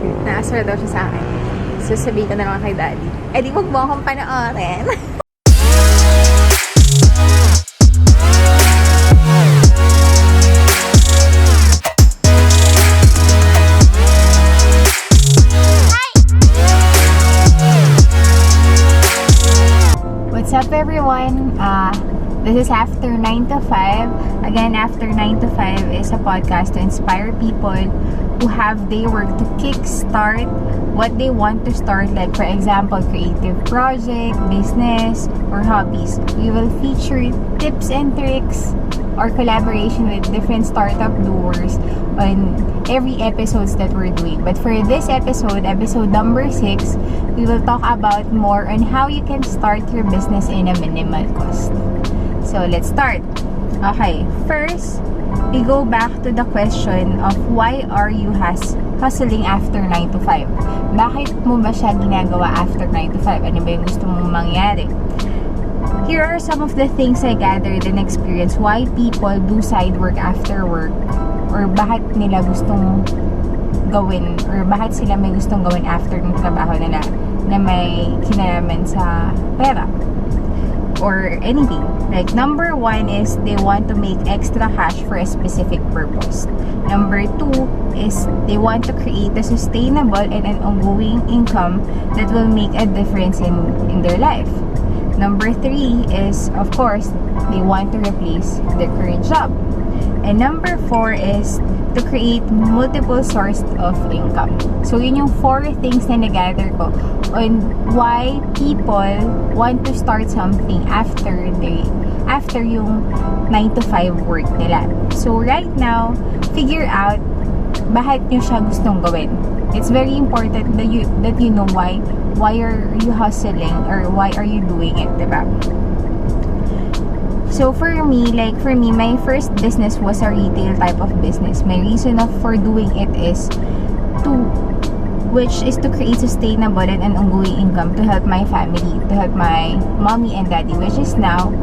Na-assure daw siya sa akin. So, sabihin ko na lang kay daddy. Eh, di wag mo akong panoorin. What's up, everyone? This is after 9 to 5. Again, after 9 to 5 is a podcast to inspire people who have their work to kickstart what they want to start, like for example, creative project, business, or hobbies. We will feature tips and tricks or collaboration with different startup doers on every episodes that we're doing. But for this episode number 6, we will talk about more on how you can start your business in a minimal cost. So let's start. Okay, first, we go back to the question of why are you hustling after 9 to 5? Bakit mo ba siya ginagawa after 9 to 5? Ano ba yung gusto mong mangyari? Here are some of the things I gathered and experienced why people do side work after work, or bakit nila gustong gawin, or bakit sila may gustong gawin after ng trabaho nila na may kinalaman sa pera or anything. Like, number 1 is they want to make extra cash for a specific purpose. Number 2 is they want to create a sustainable and an ongoing income that will make a difference in their life. Number 3 is, of course, they want to replace their current job. And number 4 is to create multiple sources of income. So, yun yung 4 things na nag-gather ko on why people want to start something after yung 9 to 5 work nila. So, right now, figure out bakit nyo siya gustong gawin. It's very important that you know why are you hustling or why are you doing it, diba? So for me, my first business was a retail type of business. My reason for doing it is to create sustainable and an ongoing income to help my family, to help my mommy and daddy, which is now,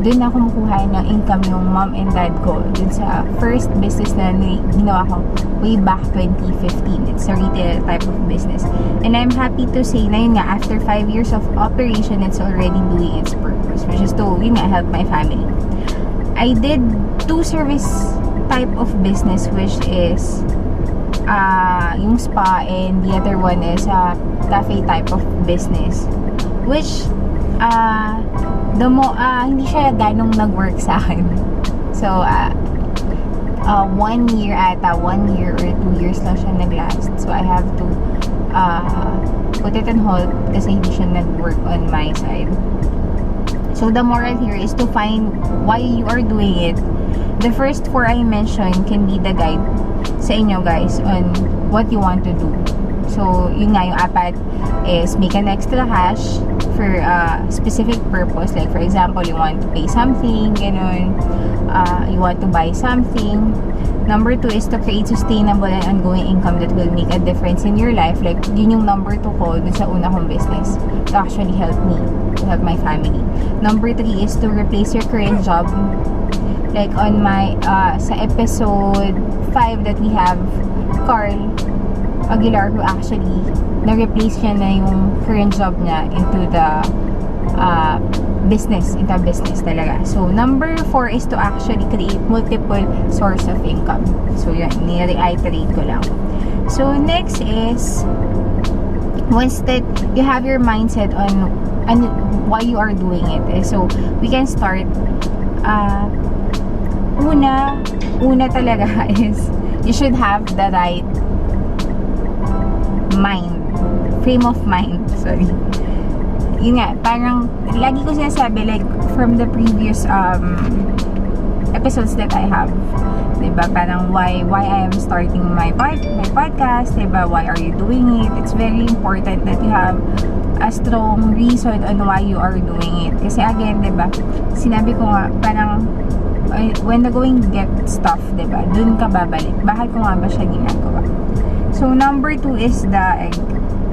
dun na kumukuha ng income yung mom and dad ko dun sa first business na ginawa ko way back 2015. It's a retail type of business. And I'm happy to say na yun nga, after 5 years of operation, it's already doing its purpose, which is to, yun nga, help my family. I did 2 service type of business, which is yung spa, and the other one is a cafe type of business, which hindi siya ganong nag-work sa akin. So 1 year or 2 years lang siya nag-last. So I have to put it on hold kasi hindi siya nag-work on my side. So the moral here is to find why you are doing it. The first 4 I mentioned can be the guide sa inyo guys on what you want to do. So yun nga, yung 4 is make an extra cash for a specific purpose. Like for example, you want to pay something, ganun. You want to buy something. Number 2 is to create sustainable and ongoing income that will make a difference in your life. Like, yun yung number 2 ko dun sa una kong business to actually help me, to help my family. Number 3 is to replace your current job. Like on my, sa episode 5 that we have, Carl Aguilar, who actually na-replace niya na yung current job niya into the business talaga. So, number 4 is to actually create multiple source of income. So, yun, ni-reiterate ko lang. So, next is, once that you have your mindset on why you are doing it, so, we can start, una talaga is, you should have the right frame of mind, sorry. Yun nga, parang lagi ko sinasabi, like from the previous episodes that I have, diba, parang why I am starting my podcast, diba, why are you doing it? It's very important that you have a strong reason on why you are doing it. Kasi again, diba, sinabi ko nga, parang when the going get stuff, diba, dun ka babalik. Bakit ko nga ba siya ginagawa? So, number 2 is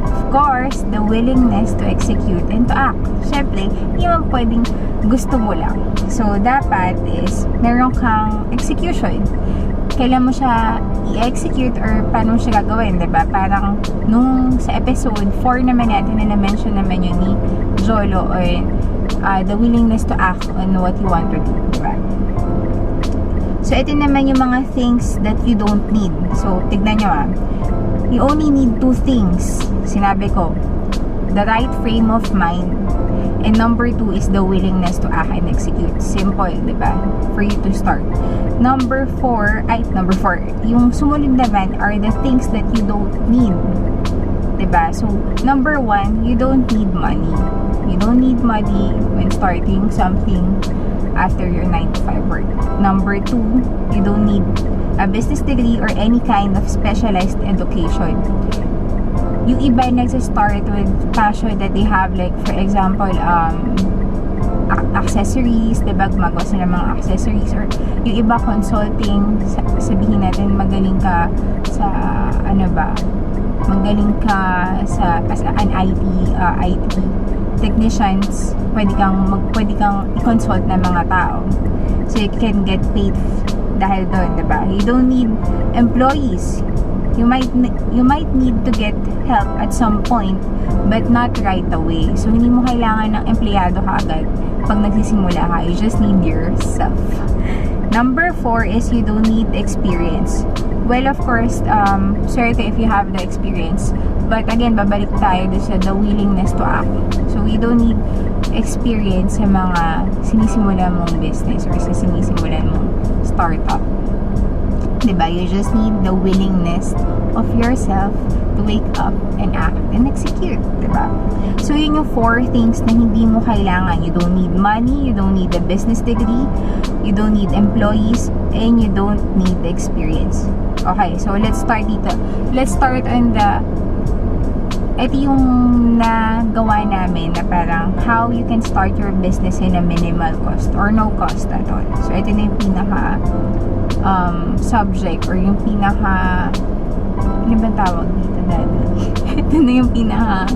of course, the willingness to execute and to act. Siyempre, hindi mo pwedeng gusto mo lang. So, dapat is meron kang execution. kailan mo siya i-execute or paano mo siya gagawin, diba? Parang nung sa episode 4 naman natin na na-mention naman yun ni Jolo or the willingness to act on what you want to do, diba? So, ito naman yung mga things that you don't need. So, tignan nyo you only need 2 things. Sinabi ko, the right frame of mind, and number 2 is the willingness to act and execute. Simple, diba? For you to start. Number 4, yung sumunod naman are the things that you don't need. Diba? So, number 1, you don't need money. You don't need money when starting something after your 9 to 5 work. Number 2, you don't need a business degree or any kind of specialized education. Yung iba nagsa-start with passion that they have, like for example, accessories, diba? Gumagawa sila ng mga accessories, or yung iba consulting, sabihin natin magaling ka sa magaling ka sa as an IT technicians, pwede kang i-consult ng mga tao. So you can get paid dahil doon, diba? You don't need employees. You might need to get help at some point, but not right away. So hindi mo kailangan ng empleyado agad pag nagsisimula ka. You just need yourself. Number 4 is you don't need experience. Well, of course, swerte if you have the experience. But again, babalik tayo sa the willingness to act. So, you don't need experience sa mga sinisimula mong business or sa sinisimulan mong startup. Diba? You just need the willingness of yourself to wake up and act and execute. Diba? So, yun yung 4 things na hindi mo kailangan. You don't need money, you don't need a business degree, you don't need employees, and you don't need experience. Okay, so let's start dito. Let's start on ito yung nagawa namin na parang how you can start your business in a minimal cost or no cost at all. So, ito na yung pinaka subject or yung pinaka ano ba tawag dito dati? Ito na yung pinaka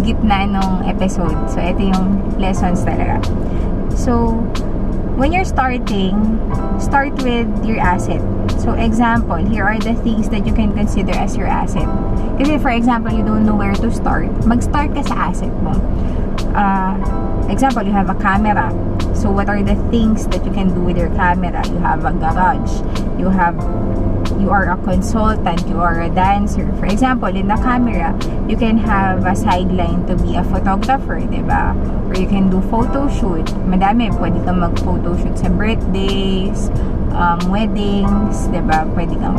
gitna nung episode. So, ito yung lessons talaga. So, when you're starting, start with your asset. So, example, here are the things that you can consider as your asset. Kasi, for example, you don't know where to start. Mag-start ka sa asset mo. Example, you have a camera. So, what are the things that you can do with your camera? You have a garage. You are a consultant. You are a dancer. For example, in the camera, you can have a sideline to be a photographer, diba? Or you can do photo shoot. Madami. Pwede kang mag-photo shoot sa birthdays, weddings, diba? Pwede kang...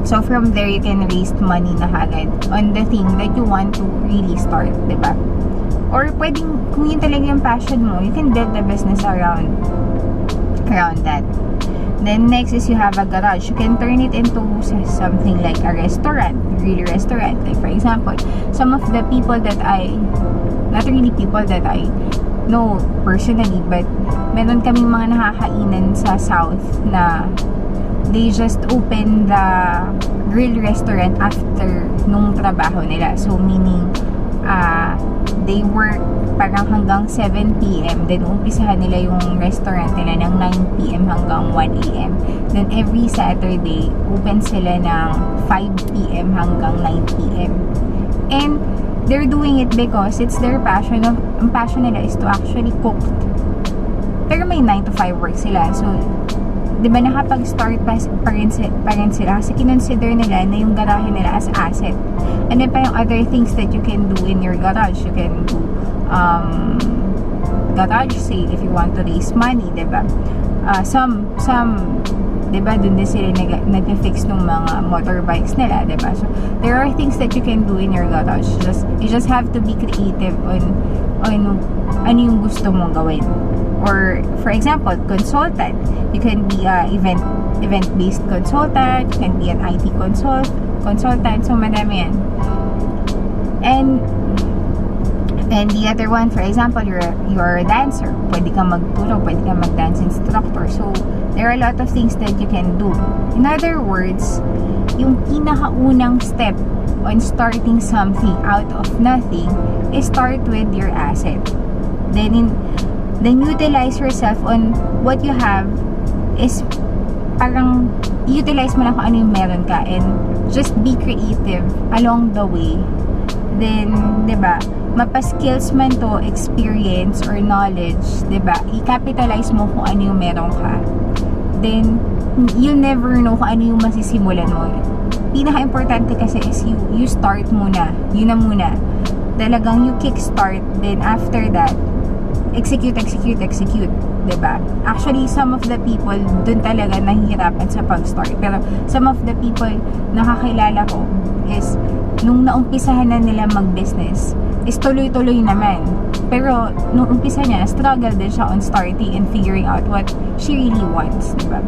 So, from there, you can raise money na agad on the thing that you want to really start, diba? Or pwedeng, kung yun talaga yung passion mo, you can build a business around that. Then, next is you have a garage. You can turn it into something like a restaurant, really restaurant. Like, for example, some of the people that not really people that I know personally, but meron kaming mga nakakainan sa South na they just open the grill restaurant after nung trabaho nila. So, meaning, they work parang hanggang 7 p.m. Then, umpisahan nila yung restaurant nila ng 9 p.m. hanggang 1 a.m. Then, every Saturday, open sila ng 5 p.m. hanggang 9 p.m. And, they're doing it because it's their passion. Ang passion nila is to actually cook. Pero may 9 to 5 work sila. So, di ba nakapag-start pa rin sila kasi kinonsider nila na yung garahe nila as asset. And then pa yung other things that you can do in your garage. You can do garage sale if you want to raise money, di ba? Some di ba, dun din sila nag-fix ng mga motorbikes nila, di ba? So, there are things that you can do in your garage. You just have to be creative on ano yung gusto mong gawin. Or, for example, consultant. You can be a event-based consultant. You can be an IT consultant. So, madami yan. And the other one, for example, you're a dancer. Pwede kang magturo, pwede kang mag-dance instructor. So, there are a lot of things that you can do. In other words, yung pinakaunang step on starting something out of nothing is start with your asset. Then utilize yourself on what you have is parang utilize mo lang kung ano yung meron ka and just be creative along the way. Then, 'di ba? Mapa-skills man to, experience or knowledge, 'di ba? I-capitalize mo kung ano yung meron ka. Then, you'll never know kung ano yung masisimulan mo. Pinaka-importante kasi is you start muna. Yun na muna. Talagang you kickstart, then after that, execute. Diba? Actually, some of the people dun talaga nahihirapan sa pag-start. Pero some of the people nakakilala ko is nung naumpisahan na nila mag-business, is tuloy-tuloy naman. Pero nung umpisa niya, struggle din siya on starting and figuring out what she really wants. Diba?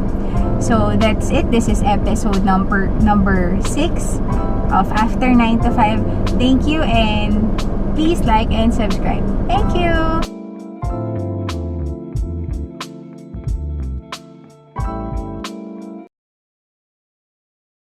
So, that's it. This is episode number 6 of After 9 to 5. Thank you and please like and subscribe. Thank you!